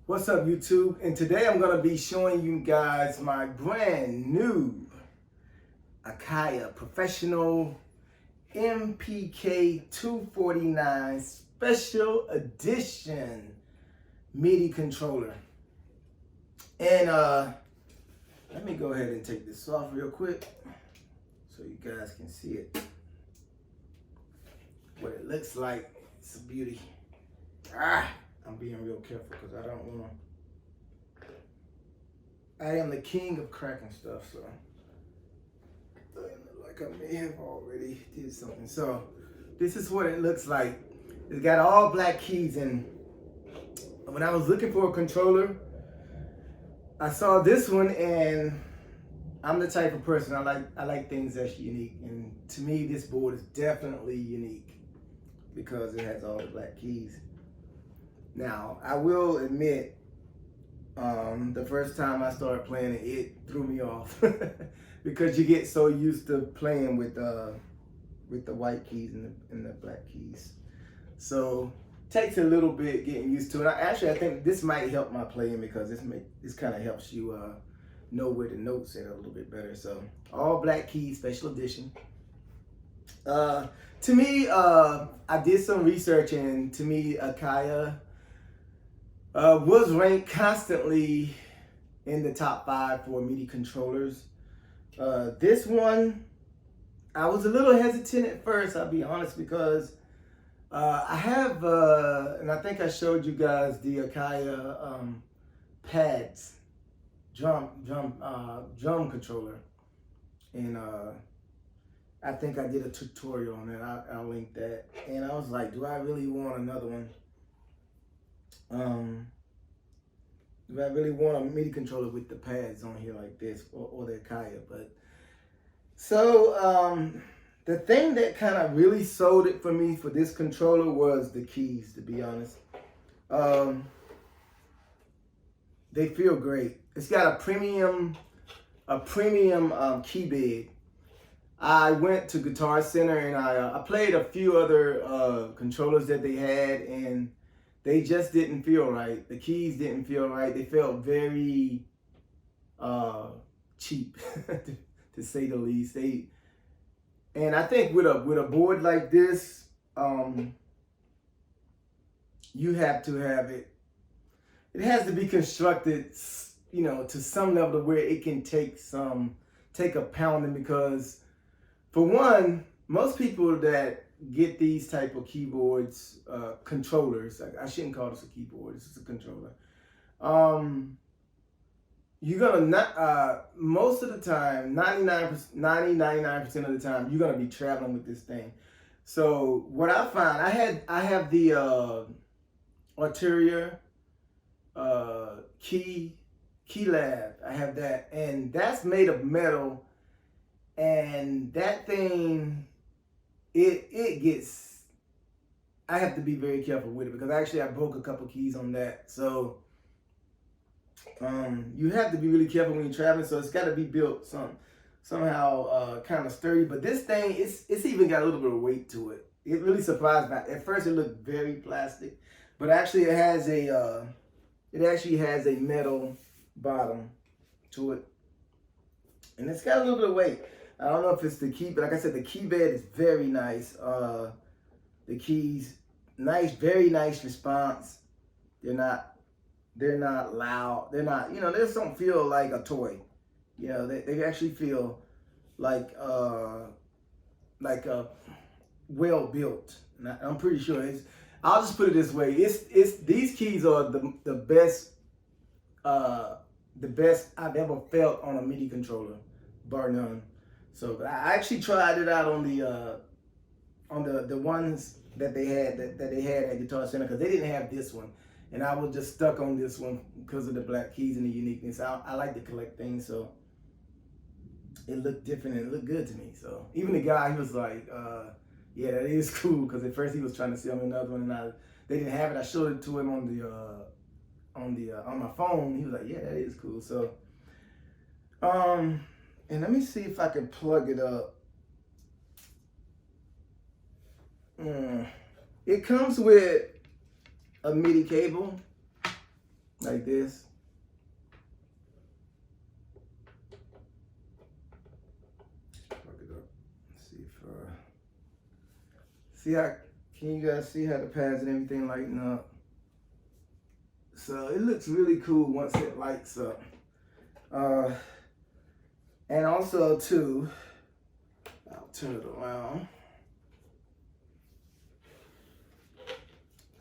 What's up, YouTube? And today I'm going to be showing you guys my brand new Akai Professional MPK 249 Special Edition Midi controller. And let me go ahead and take this off real quick so you guys can see it. What it looks like. It's a beauty. I'm being real careful because I don't want to. I am the king of cracking stuff, so like I may have already did something. So this is what it looks like. It's got all black keys, and when I was looking for a controller, I saw this one, and I'm the type of person I like things that's unique, and to me this board is definitely unique because it has all the black keys. Now, I will admit, the first time I started playing it, it threw me off because you get so used to playing with the white keys and the black keys. So it takes a little bit getting used to it. I think this might help my playing because this kind of helps you know where the notes are a little bit better. So all black keys, special edition. To me, I did some research, and to me, Akai was ranked constantly in the top 5 for MIDI controllers. This one, I was a little hesitant at first, I'll be honest, because I have, and I think I showed you guys the Akai pads, drum controller, and I think I did a tutorial on that. I'll link that. And I was like, do I really want another one? Do I really want a MIDI controller with the pads on here like this, or the Akai? But so the thing that kind of really sold it for me for this controller was the keys, to be honest. They feel great. It's got a premium key bed. I went to Guitar Center and I played a few other controllers that they had, and they just didn't feel right. The keys didn't feel right. They felt very cheap, to say the least. And I think with a board like this, you have to have it. It has to be constructed, you know, to some level where it can take a pounding, because for one, most people that get these type of keyboards, controllers, I shouldn't call this a keyboard, this is a controller. You're gonna not, most of the time, 99% of the time, you're gonna be traveling with this thing. So what I find, I have the Arturia key lab. I have that, and that's made of metal. And that thing, it gets, I have to be very careful with it because actually I broke a couple keys on that. So you have to be really careful when you're traveling. So it's got to be built somehow kind of sturdy. But this thing, it's even got a little bit of weight to it. It really surprised me. At first it looked very plastic, but actually it has a metal bottom to it, and it's got a little bit of weight. I don't know if it's the key, but like I said, the key bed is very nice. The keys, nice, very nice response. They're not loud. They're not, you know, they just don't feel like a toy. You know, they actually feel like well built. And I'm pretty sure I'll just put it this way. These keys are the best I've ever felt on a MIDI controller, bar none. So I actually tried it out on the ones that they had at Guitar Center, because they didn't have this one, and I was just stuck on this one because of the black keys and the uniqueness. I like to collect things, so it looked different and it looked good to me. So even the guy, he was like, "Yeah, that is cool," because at first he was trying to sell me another one, and they didn't have it. I showed it to him on my phone. He was like, "Yeah, that is cool." So and let me see if I can plug it up. It comes with a MIDI cable, like this. Plug it up. Let's see if see how, can you guys see how the pads and everything lighten up? So it looks really cool once it lights up. And also too, I'll turn it around.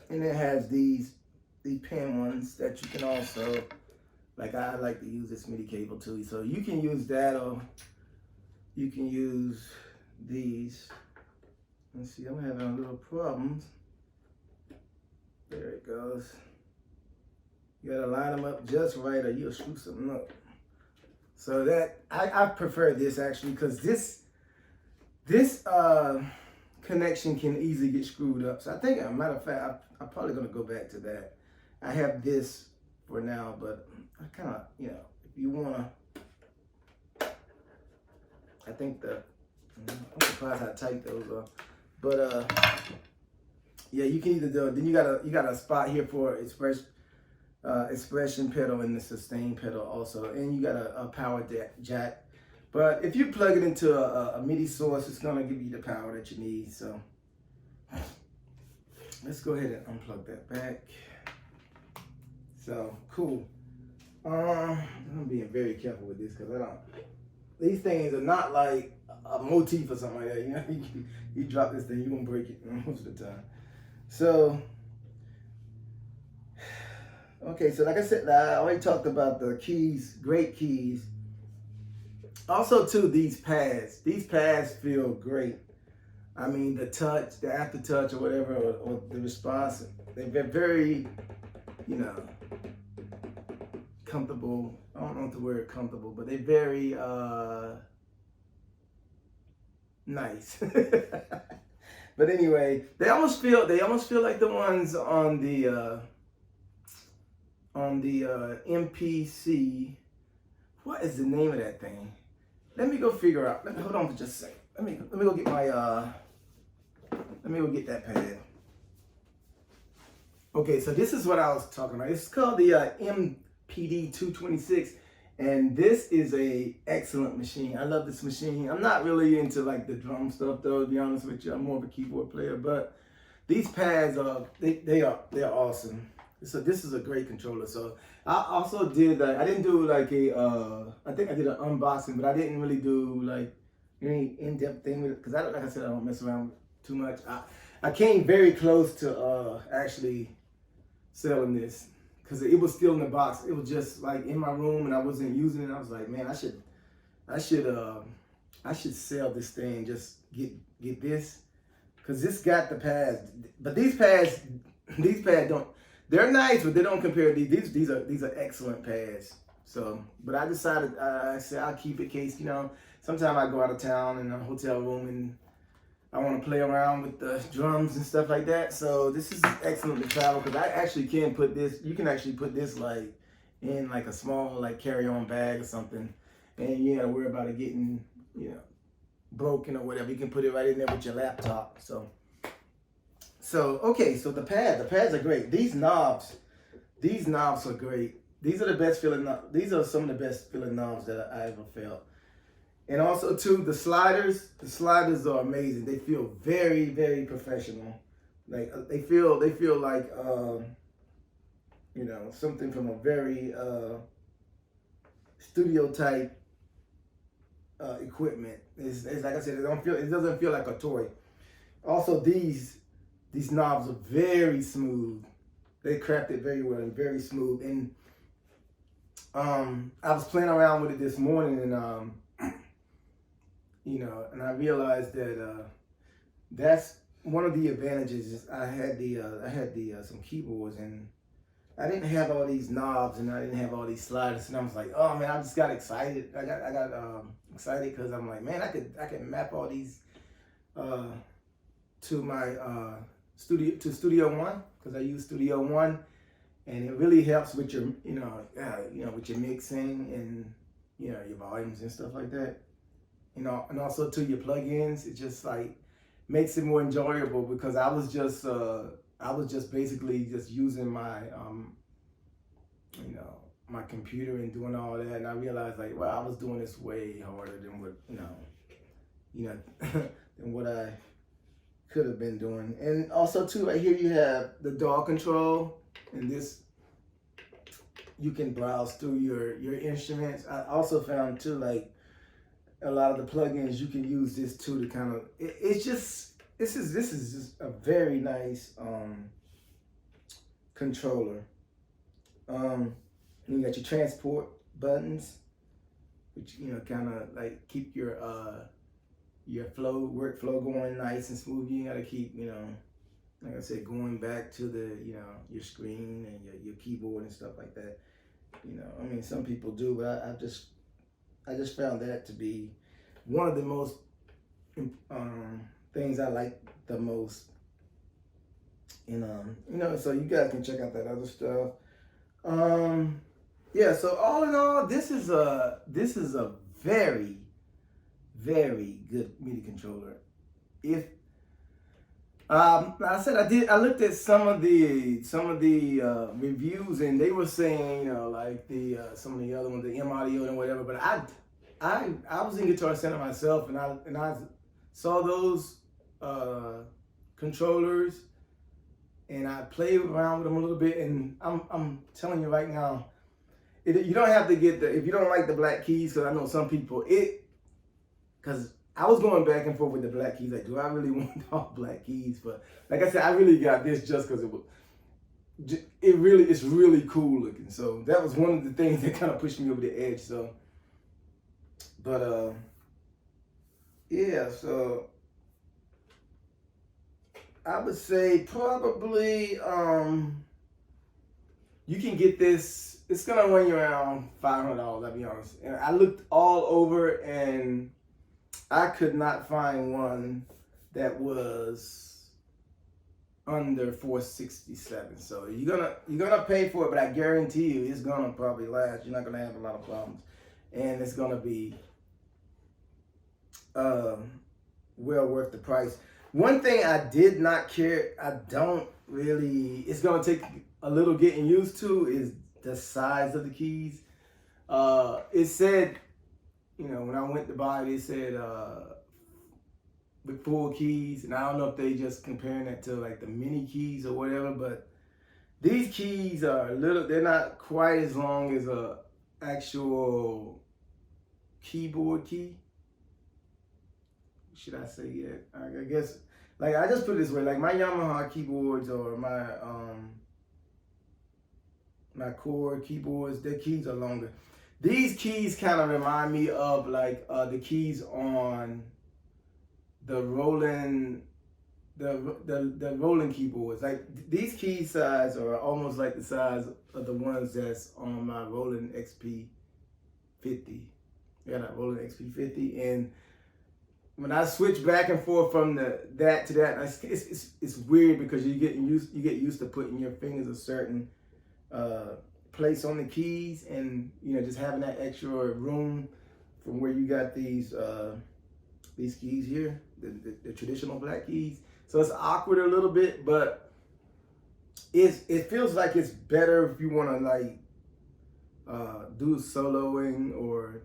And it has the pin ones that you can also, like I like to use this Midi cable too. So you can use that, or you can use these. Let's see, I'm having a little problems. There it goes. You gotta line them up just right, or you'll screw something up. So that I prefer this actually, because this connection can easily get screwed up. So I think, as a matter of fact, I'm probably gonna go back to that. I have this for now, but I kind of, you know, if you wanna, I think I'm surprised how tight those are. But yeah, you can either do it. Then you got a spot here for expression pedal and the sustain pedal also, and you got a power jack. But if you plug it into a MIDI source, it's gonna give you the power that you need. So let's go ahead and unplug that back. So cool. I'm being very careful with this because these things are not like a Motif or something like that. You know, you drop this thing, you're gonna break it most of the time. So okay, so like I said, I already talked about the keys, great keys. Also too, these pads feel great. I mean, the touch, the aftertouch or whatever, or the response, they're very, you know, comfortable. I don't know the word comfortable, but they're very nice. But anyway, they almost feel like the ones on the MPC. What is the name of that thing? Let me go figure out. Hold on for just a second. Let me go get my let me go get that pad. Okay, so this is what I was talking about. It's called the MPD 226, and this is a excellent machine. I love this machine. I'm not really into like the drum stuff though, to be honest with you. I'm more of a keyboard player, but these pads are they're awesome. So this is a great controller. So I also did I didn't do like I think I did an unboxing, but I didn't really do like any in-depth thing with it because like I said, I don't mess around too much. I came very close to actually selling this because it was still in the box. It was just like in my room and I wasn't using it. I was like, man, I should sell this thing. Just get this because this got the pads, but these pads don't. They're nice, but they don't compare to these. These are excellent pads. So, but I decided I said I'll keep it in case, you know, sometime I go out of town in a hotel room and I want to play around with the drums and stuff like that. So this is excellent to travel because I actually can put this. You can actually put this like in like a small like carry-on bag or something, and you ain't gotta worry about it getting, you know, broken or whatever. You can put it right in there with your laptop. So okay, so the pads are great. These knobs are great. These are the best feeling knobs. These are some of the best feeling knobs that I ever felt. And also too, the sliders are amazing. They feel very, very professional. Like they feel like you know, something from a very studio type equipment. It's like I said, it doesn't feel like a toy. Also these knobs are very smooth. They crafted very well and very smooth. And I was playing around with it this morning, and you know, and I realized that that's one of the advantages. I had some keyboards, and I didn't have all these knobs, and I didn't have all these sliders, and I was like, oh man, I just got excited. I got excited because I'm like, man, I could map all these to my Studio One, because I use Studio One, and it really helps with your with your mixing and your volumes and stuff like that. You know, and also to your plugins, it just like makes it more enjoyable because I was just basically just using my you know, my computer and doing all that, and I realized like, wow, I was doing this way harder than what than what I could have been doing. And also too, right here you have the DAW control, and this you can browse through your instruments. I also found too, like a lot of the plugins you can use this too to kind of. It's just this is just a very nice controller. And you got your transport buttons, which kind of like keep your workflow going nice and smooth. You gotta keep like I said, going back to the your screen and your keyboard and stuff like that. I mean, some people do, but I just found that to be one of the most things I like the most. And so you guys can check out that other stuff. Yeah, so all in all, this is a very, very good MIDI controller. If I said I looked at some of the reviews, and they were saying like some of the other ones, the M Audio and whatever. But I was in Guitar Center myself, and I saw those controllers, and I played around with them a little bit, and I'm telling you right now, you don't have to get if you don't like the black keys, because I know some people because I was going back and forth with the black keys. Like, do I really want all black keys? But like I said, I really got this just because it's really cool looking. So that was one of the things that kind of pushed me over the edge. So, but yeah. So I would say probably you can get this. It's gonna run you around $500. I'll be honest. And I looked all over, and I could not find one that was under $467. So you're gonna pay for it, but I guarantee you it's gonna probably last. You're not gonna have a lot of problems, and it's gonna be well worth the price. One thing I did not care, it's gonna take a little getting used to, is the size of the keys. It said, when I went to buy it, it said with 4 keys, and I don't know if they just comparing it to like the mini keys or whatever, but these keys are they're not quite as long as a actual keyboard key. Should I say that? I guess, like, I just put it this way, like my Yamaha keyboards or my my Core keyboards, their keys are longer. These keys kind of remind me of like the keys on the Roland keyboards. Like these key size are almost like the size of the ones that's on my Roland XP50. Yeah, that Roland XP50. And when I switch back and forth from that to that, it's weird because you get used to putting your fingers a certain place on the keys, and just having that extra room from where you got these keys here, the traditional black keys. So it's awkward a little bit, but it feels like it's better if you want to like do soloing or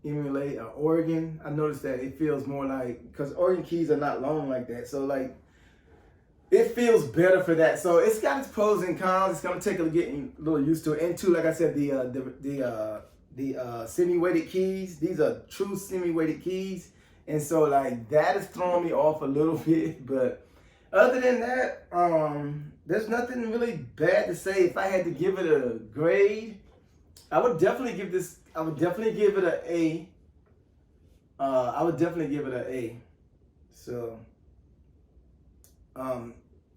emulate an organ. I noticed that it feels more like, because organ keys are not long like that, so like it feels better for that. So it's got its pros and cons. It's gonna take getting a little used to it. And too, like I said, the semi-weighted keys, these are true semi-weighted keys, and so like that is throwing me off a little bit. But other than that, there's nothing really bad to say. If I had to give it a grade, I would definitely give it an A. I would definitely give it an A. So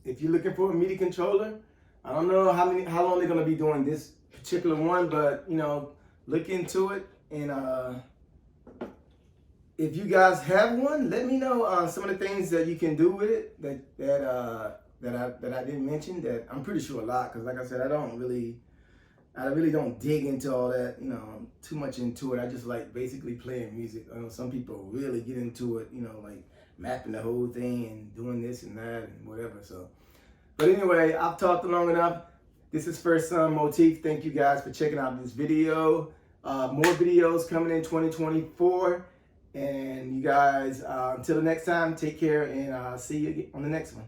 if you're looking for a MIDI controller, I don't know how long they're gonna be doing this particular one, but look into it. And if you guys have one, let me know some of the things that you can do with it that I didn't mention. That I'm pretty sure a lot, because like I said, I really don't dig into all that, too much into it. I just like basically playing music. I know some people really get into it, like mapping the whole thing and doing this and that and whatever. So, but anyway, I've talked long enough. This is FirstSon Motif. Thank you guys for checking out this video. More videos coming in 2024. And you guys, until the next time, take care and see you on the next one.